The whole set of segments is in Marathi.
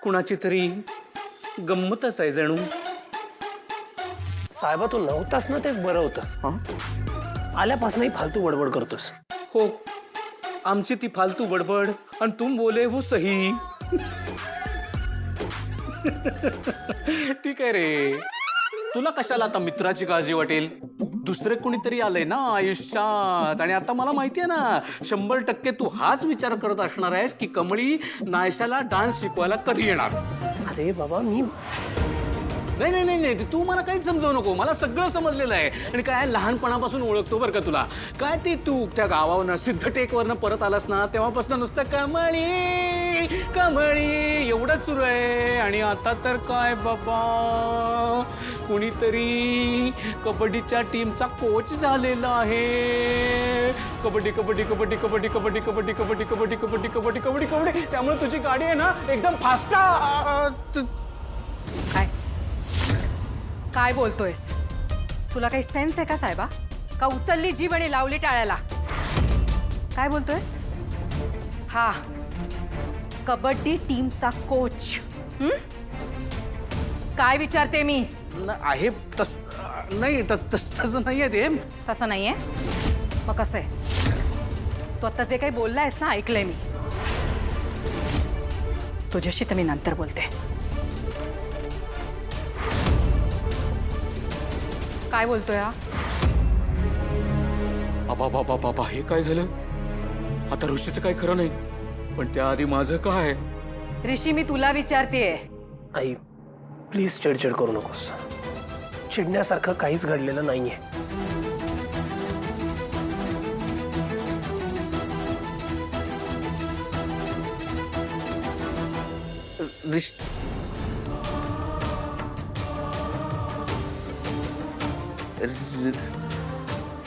कुणाची तरी गंमतच आहे जणू. साहेबा तू नव्हतास ना तेच बरं होतं. आल्यापासूनही फालतू बडबड करतोस. हो, आमची ती फालतू बडबड आणि तुम बोले वो सही. ठीक आहे रे. तुला कशाला आता मित्राची काळजी वाटेल? दुसरे कुणीतरी आलंय ना आयुष्यात. आणि आता मला माहिती आहे ना 100% तू हाच विचार करत असणार आहेस की कमळी नायशाला डान्स शिकवायला कधी येणार. अरे बाबा मी नाही नाही नाही नाही, तू मला काहीच समजवू नको. मला सगळं समजलेलं आहे. आणि काय लहानपणापासून ओळखतो बरं का तुला. काय ते तू त्या गावावरनं सिद्धटेकवरनं परत आलास ना तेव्हापासून नुसतं कमळी कमळी एवढंच सुरू आहे. आणि आता तर काय बाबा, कुणीतरी कबड्डीच्या टीमचा कोच झालेला आहे. कबड्डी कबड्डी कबड्डी कबड्डी कबड्डी कबड्डी कबड्डी कबड्डी कबड्डी कबड्डी कबड्डी कबड्डी. त्यामुळे तुझी गाडी आहे ना एकदम फास्ट. काय बोलतोयस? तुला काही सेन्स आहे का साहेबा? का उचलली जीभ आणि लावली टाळ्याला? काय बोलतोयस? हा, कबड्डी टीमचा कोच. काय विचारते मी? आहे तस नाही, तसं नाही आहे ते. तसं नाहीये मग कसं आहे? तू आता जे काही बोललायस ना ऐकलंय मी. तुझ्याशी तर मी नंतर बोलते. काय बोलतोय हा? बाबा बाबा बाबा, हे काय झालं? आता ऋषीचं काय खरं नाही. पण त्याआधी माझं काय? ऋषी मी तुला विचारतेय. आई प्लीज चिडचिड करू नकोस. चिडण्यासारखं काहीच घडलेलं नाहीये.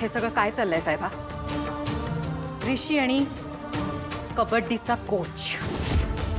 हे सगळं काय चाललंय साहेबा? ऋषी आणि कबड्डीचा कोच.